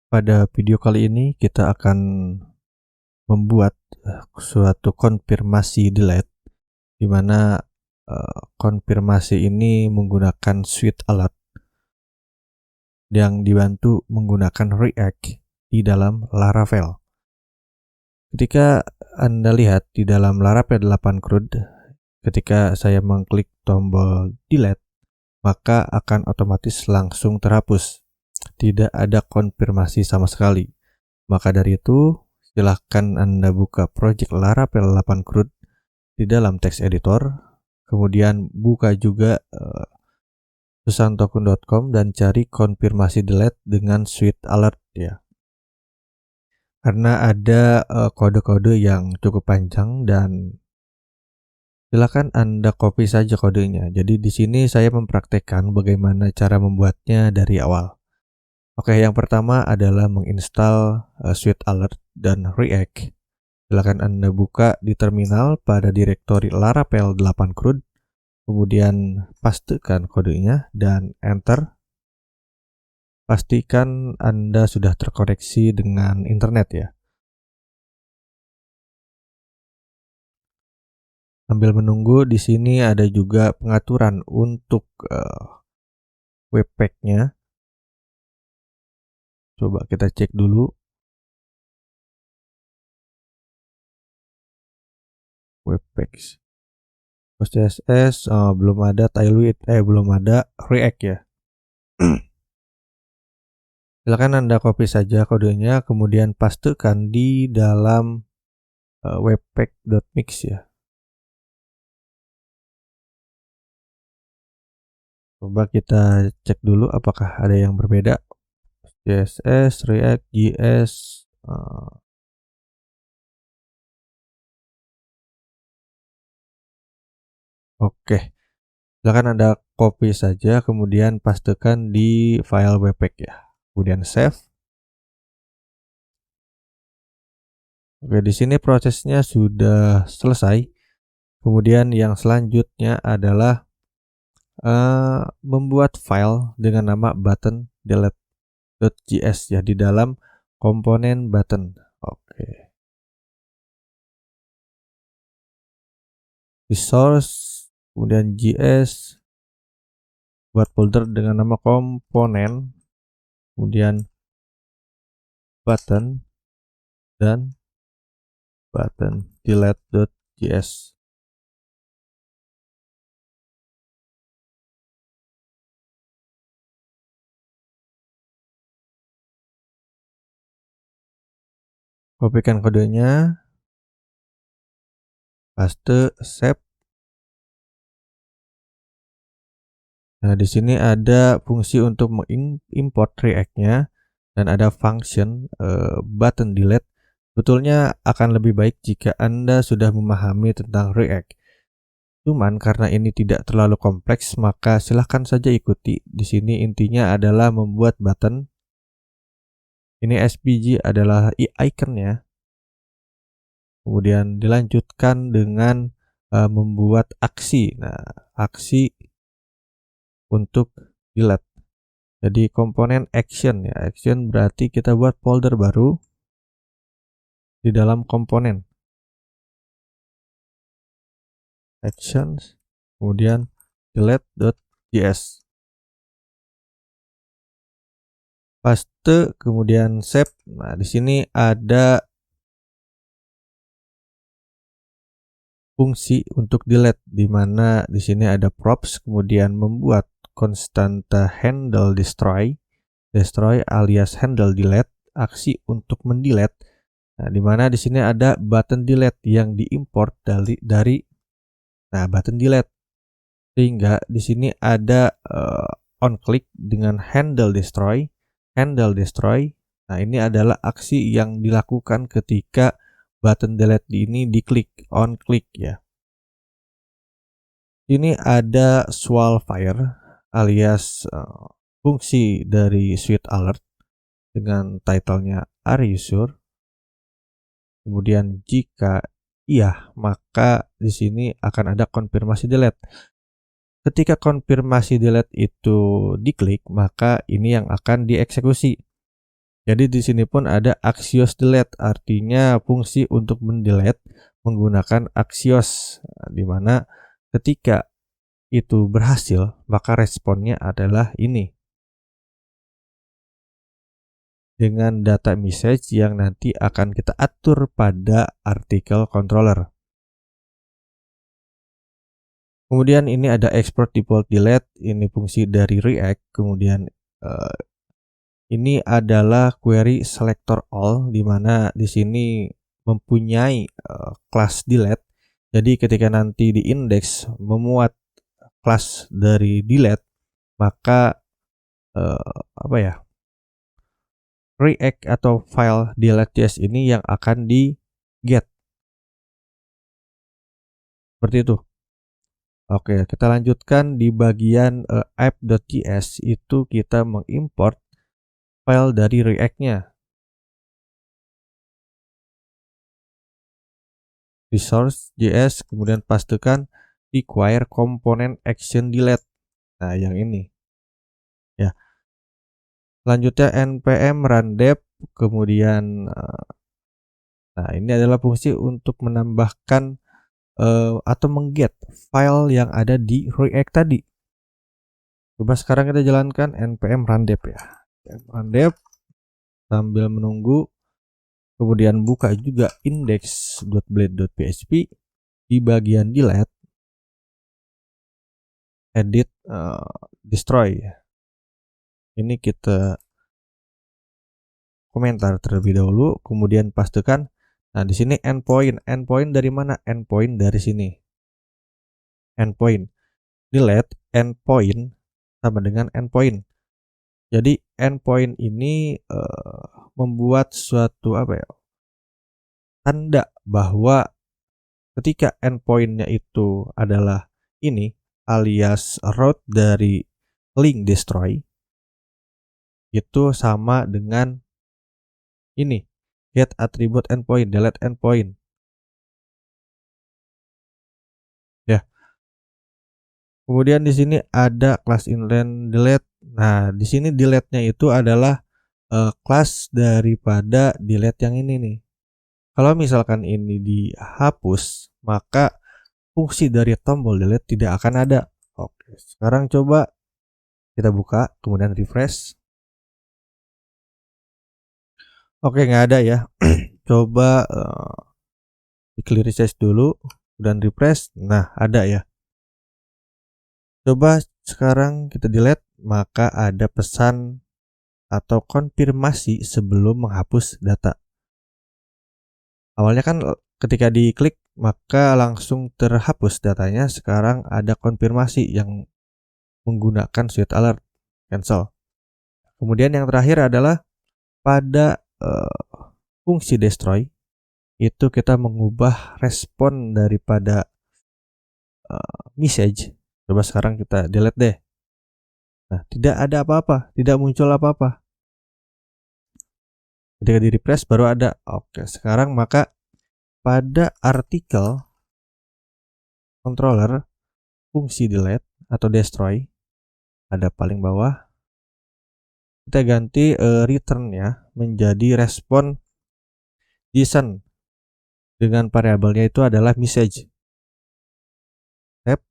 Pada video kali ini kita akan membuat suatu konfirmasi delete di mana konfirmasi ini menggunakan suite alert yang dibantu menggunakan React di dalam Laravel. Ketika Anda lihat di dalam Laravel 8 CRUD, ketika saya mengklik tombol delete, maka akan otomatis langsung terhapus. Tidak ada konfirmasi sama sekali. Maka dari itu, silahkan Anda buka project Laravel 8 CRUD di dalam text editor, kemudian buka juga susantokun.com dan cari konfirmasi delete dengan suite alert ya. Karena ada kode-kode yang cukup panjang dan silakan Anda copy saja kodenya. Jadi di sini saya mempraktekkan bagaimana cara membuatnya dari awal. Oke, yang pertama adalah menginstal suite alert dan React. Silakan Anda buka di terminal pada direktori Laravel 8 CRUD, kemudian pastekan kodenya dan enter. Pastikan Anda sudah terkoneksi dengan internet ya. Sambil menunggu, di sini ada juga pengaturan untuk webpack-nya. Coba kita cek dulu. Webpack. CSS belum ada, Tailwind belum ada, React ya. Silakan Anda copy saja kodenya, kemudian pastekan di dalam webpack.mix ya. Coba kita cek dulu apakah ada yang berbeda. CSS, React, JS. Oke. Silakan Anda copy saja, kemudian pastekan di file webpack ya. Kemudian save. Oke, di sini prosesnya sudah selesai. Kemudian yang selanjutnya adalah membuat file dengan nama button delete.js ya di dalam komponen button. Oke. Resource, kemudian JS, buat folder dengan nama komponen, kemudian button dan button delete.js. Kopikan kodenya, paste, save. Nah, di sini ada fungsi untuk mengimport React-nya dan ada function button delete. Sebetulnya akan lebih baik jika Anda sudah memahami tentang React. Cuman karena ini tidak terlalu kompleks, maka silahkan saja ikuti. Di sini intinya adalah membuat button. Ini SVG adalah icon-nya. Kemudian dilanjutkan dengan membuat aksi. Nah, aksi untuk delete. Jadi komponen action ya. Action berarti kita buat folder baru di dalam komponen actions, kemudian delete.js. Paste, kemudian save. Nah, di sini ada fungsi untuk delete di mana di sini ada props, kemudian membuat konstanta handle destroy alias handle delete, aksi untuk mendelete. Nah, di mana di sini ada button delete yang diimport dari button delete. Sehingga di sini ada on click dengan handle destroy. Nah, ini adalah aksi yang dilakukan ketika button delete ini diklik, on click ya. Ini ada swal fire alias fungsi dari suite alert dengan titlenya Are you sure? Kemudian jika iya, maka di sini akan ada konfirmasi delete. Ketika konfirmasi delete itu diklik, maka ini yang akan dieksekusi. Jadi di sini pun ada Axios delete, artinya fungsi untuk mendelete menggunakan Axios, di mana ketika itu berhasil maka responnya adalah ini dengan data message yang nanti akan kita atur pada artikel controller. Kemudian ini ada export default delete, ini fungsi dari React. Kemudian ini adalah query selector all, di mana di sini mempunyai kelas delete. Jadi ketika nanti di index memuat kelas dari delete, maka React atau file delete.js ini yang akan di get. Seperti itu. Oke, kita lanjutkan di bagian app.js, itu kita mengimport file dari React-nya. Resource.js, kemudian pastikan require component action delete. Nah, yang ini. Ya. Selanjutnya npm run dev, kemudian nah, ini adalah fungsi untuk menambahkan atau mengget file yang ada di React tadi. Coba sekarang kita jalankan npm run dev ya. Run dev sambil menunggu, kemudian buka juga index.blade.php, di bagian delete, edit, destroy. Ini kita komentar terlebih dahulu, kemudian pastikan. Nah, di sini endpoint. Endpoint dari mana? Endpoint dari sini. Endpoint. Delete endpoint sama dengan endpoint. Jadi endpoint ini membuat suatu tanda bahwa ketika endpointnya itu adalah ini alias root dari link destroy, itu sama dengan ini get attribute endpoint, delete endpoint. Ya. Kemudian di sini ada class inline delete. Nah, di sini delete-nya itu adalah kelas daripada delete yang ini nih. Kalau misalkan ini dihapus, maka fungsi dari tombol delete tidak akan ada. Oke, sekarang coba kita buka, kemudian refresh. Oke, nggak ada ya. Coba di clear resize dulu, dan refresh. Nah, ada ya. Coba sekarang kita delete, maka ada pesan atau konfirmasi sebelum menghapus data. Awalnya kan ketika diklik maka langsung terhapus datanya, sekarang ada konfirmasi yang menggunakan sweet alert, cancel. Kemudian yang terakhir adalah pada fungsi destroy, itu kita mengubah respon daripada message. Coba sekarang kita delete deh. Nah, tidak ada apa-apa, tidak muncul apa-apa. Ketika di refresh baru ada. Oke, sekarang maka pada artikel controller fungsi delete atau destroy ada paling bawah, kita ganti return ya menjadi respon JSON dengan variabelnya itu adalah message. Tab.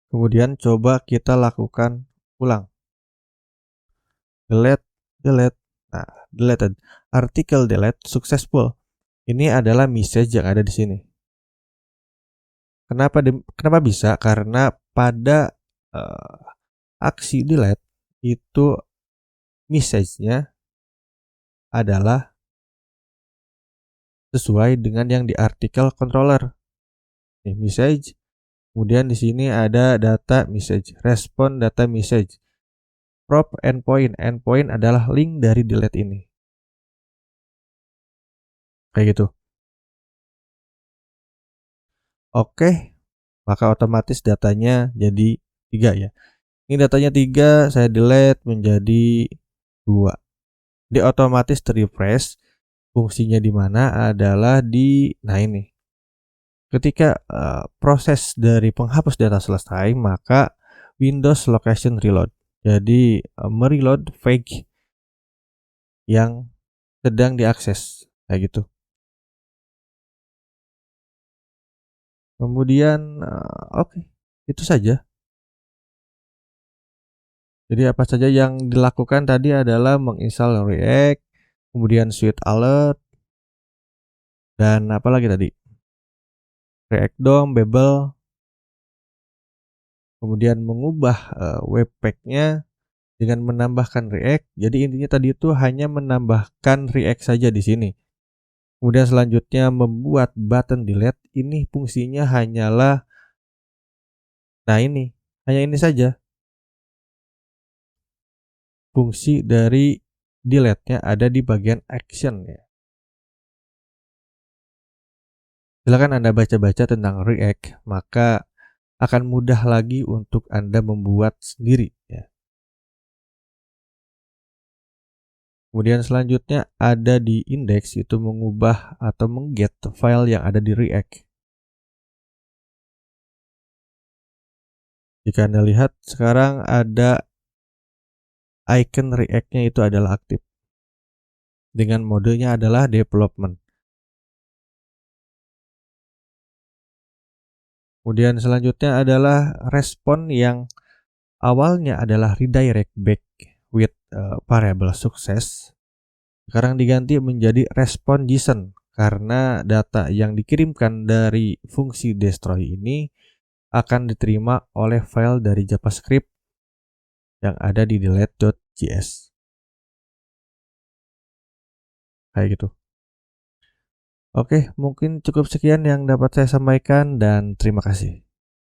Kemudian coba kita lakukan ulang. Delete. Nah, deleted. Artikel delete successful. Ini adalah message yang ada di sini. Kenapa bisa? Karena pada aksi delete itu message-nya adalah sesuai dengan yang di artikel controller. Nih, message. Kemudian di sini ada data message, respon data message. Prop endpoint. Endpoint adalah link dari delete ini. Kayak gitu. Oke, maka otomatis datanya jadi 3 ya. Ini datanya 3, saya delete menjadi 2. Di otomatis refresh, fungsinya di mana adalah di, nah ini. Ketika proses dari penghapus data selesai, maka Windows Location Reload. Jadi mereload file yang sedang diakses, kayak gitu. Kemudian oke, itu saja. Jadi apa saja yang dilakukan tadi adalah menginstal React, kemudian Sweet Alert, dan apa lagi tadi? React DOM, Babel, kemudian mengubah webpack-nya dengan menambahkan React. Jadi intinya tadi itu hanya menambahkan React saja di sini. Kemudian selanjutnya membuat button delete. Ini fungsinya hanyalah, nah ini, hanya ini saja. Fungsi dari delete-nya ada di bagian action ya. Silakan Anda baca-baca tentang React, maka akan mudah lagi untuk Anda membuat sendiri ya. Kemudian selanjutnya ada di index, itu mengubah atau mengget file yang ada di React. Jika Anda lihat sekarang ada icon React-nya itu adalah aktif. Dengan modenya adalah development. Kemudian selanjutnya adalah respon yang awalnya adalah redirect back with variable success. Sekarang diganti menjadi respon JSON karena data yang dikirimkan dari fungsi destroy ini akan diterima oleh file dari JavaScript yang ada di delete.js. Kayak gitu. Oke, mungkin cukup sekian yang dapat saya sampaikan dan terima kasih.